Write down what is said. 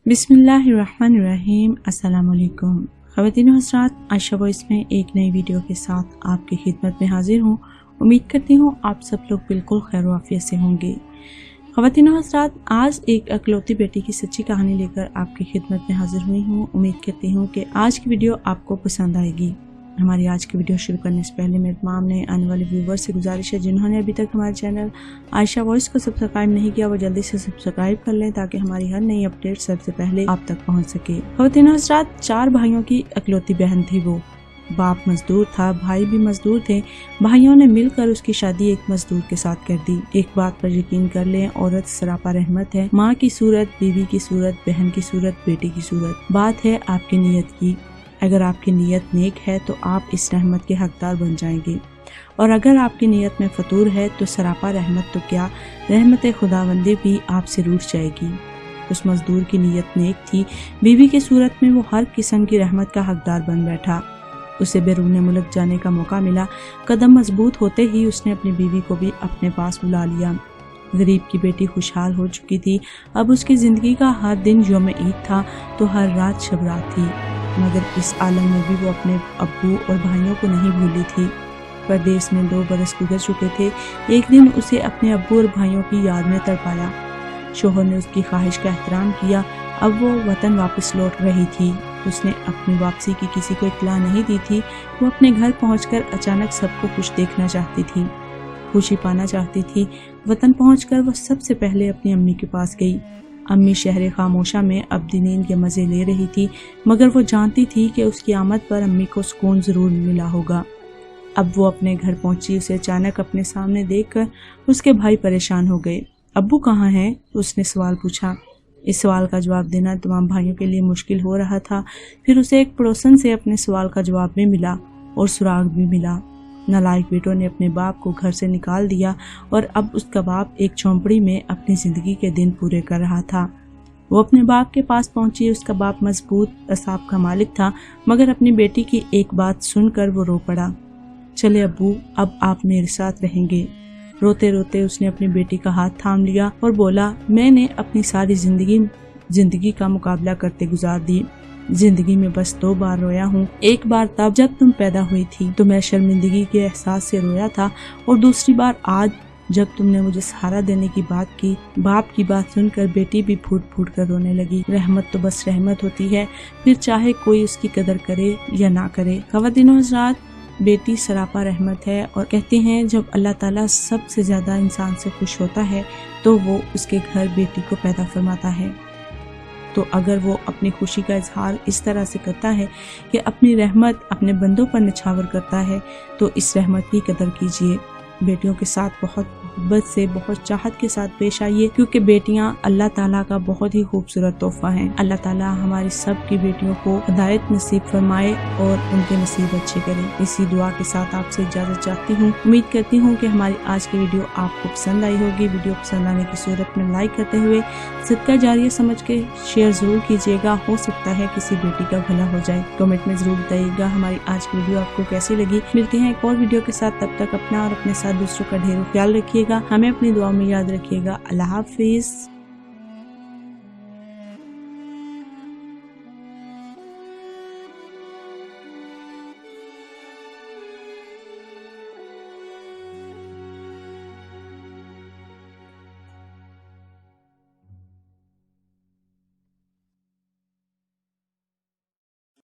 बिस्मिल्लाहिर्रहमानिर्रहीम। अस्सलाम वालेकुम। ख़वातीन हज़रात, आयशा वॉइस में एक नई वीडियो के साथ आपकी खिदमत में हाजिर हूँ। उम्मीद करती हूँ आप सब लोग बिल्कुल खैर व आफियत से होंगे। ख़वातीन हज़रात, आज एक इकलौती बेटी की सच्ची कहानी लेकर आपकी खिदमत में हाजिर हुई हूँ। उम्मीद करती हूँ कि आज की वीडियो आपको पसंद आएगी। हमारी आज की वीडियो शुरू करने से पहले मेरे तमाम नए आने वाले व्यूवर्स से गुजारिश है, जिन्होंने अभी तक हमारे चैनल आयशा वॉइस को सब्सक्राइब नहीं किया वो जल्दी से सब्सक्राइब कर लें, ताकि हमारी हर नई अपडेट सबसे पहले आप तक पहुंच सके। ख़वातीन हज़रात, 4 भाइयों की इकलौती बहन थी वो। बाप मजदूर था, भाई भी मजदूर थे। भाइयों ने मिलकर उसकी शादी एक मजदूर के साथ कर दी। एक बात पर यकीन कर लें, औरत सरापा रहमत है। माँ की सूरत, बीवी की सूरत, बहन की सूरत, बेटी की सूरत। बात है आपकी नीयत की। अगर आपकी नीयत नेक है तो आप इस रहमत के हकदार बन जाएंगे, और अगर आपकी नीयत में फतूर है तो सरापा रहमत तो क्या, रहमत खुदावंदी भी आपसे रूठ जाएगी। उस मजदूर की नीयत नेक थी। बीवी की सूरत में वो हर किस्म की रहमत का हकदार बन बैठा। उसे बैरून मुल्क जाने का मौका मिला। कदम मजबूत होते ही उसने अपनी बीवी को भी अपने पास बुला लिया। गरीब की बेटी खुशहाल हो चुकी थी। अब उसकी ज़िंदगी का हर दिन यौम ईद था तो हर रात शब रात थी। मगर इस आलम में भी वो अपने अब्बू और भाइयों को नहीं भूली थी। परदेश में 2 बरस गुजर चुके थे। एक दिन उसे अपने अब्बू और भाइयों की याद में तड़पाया। शोहर ने उसकी ख्वाहिश का एहतराम किया। अब वो वतन वापस लौट रही थी। उसने अपनी वापसी की किसी को इत्तला नहीं दी थी। वो अपने घर पहुंचकर अचानक सबको खुश देखना चाहती थी, खुशी पाना चाहती थी। वतन पहुंचकर वो सबसे पहले अपनी अम्मी के पास गई। अम्मी शहर खामोशा में अब्दी नींद के मज़े ले रही थी, मगर वो जानती थी कि उसकी आमद पर अम्मी को सुकून ज़रूर मिला होगा। अब वो अपने घर पहुंची। उसे अचानक अपने सामने देखकर उसके भाई परेशान हो गए। अब्बू कहाँ हैं? उसने सवाल पूछा। इस सवाल का जवाब देना तमाम भाइयों के लिए मुश्किल हो रहा था। फिर उसे एक पड़ोसन से अपने सवाल का जवाब भी मिला और सुराग भी मिला। नालायक बेटों ने अपने बाप को घर से निकाल दिया और अब उसका बाप एक झोंपड़ी में अपनी ज़िंदगी के दिन पूरे कर रहा था। वो अपने बाप के पास पहुंची। उसका बाप मजबूत असाब का मालिक था, मगर अपनी बेटी की एक बात सुनकर वो रो पड़ा। चले अब्बू, अब आप मेरे साथ रहेंगे। रोते रोते उसने अपनी बेटी का हाथ थाम लिया और बोला, मैंने अपनी सारी जिंदगी का मुकाबला करते गुजार दी। जिंदगी में बस 2 बार रोया हूँ। एक बार तब जब तुम पैदा हुई थी तो मैं शर्मिंदगी के एहसास से रोया था, और दूसरी बार आज जब तुमने मुझे सहारा देने की बात की। बाप की बात सुनकर बेटी भी फूट फूट कर रोने लगी। रहमत तो बस रहमत होती है, फिर चाहे कोई उसकी कदर करे या ना करे। ख़वातीन हज़रात, बेटी सरापा रहमत है, और कहते हैं जब अल्लाह ताला सबसे ज्यादा इंसान से खुश होता है तो वो उसके घर बेटी को पैदा फरमाता है। तो अगर वो अपनी खुशी का इजहार इस तरह से करता है कि अपनी रहमत अपने बंदों पर निछावर करता है, तो इस रहमत की कदर कीजिए। बेटियों के साथ बहुत मोहब्बत से, बहुत चाहत के साथ पेश आइए, क्योंकि बेटियां अल्लाह ताला का बहुत ही खूबसूरत तोहफा हैं। अल्लाह ताला हमारी सब की बेटियों को हिदायत नसीब फरमाए और उनके नसीब अच्छे करे। इसी दुआ के साथ आपसे इजाजत चाहती हूँ। उम्मीद करती हूँ कि हमारी आज की वीडियो आपको पसंद आई होगी। वीडियो पसंद आने की सूरत में लाइक करते हुए सदका जारिया समझ के शेयर जरूर कीजिएगा। हो सकता है किसी बेटी का भला हो जाए। कमेंट में जरूर बताइएगा हमारी आज की वीडियो आपको कैसी लगी। मिलते हैं एक और वीडियो के साथ। तब तक अपना और अपने साथ दूसरों का ढेरों ख्याल रखिएगा। हमें अपनी दुआ में याद रखिएगा। अल्लाह हाफिज।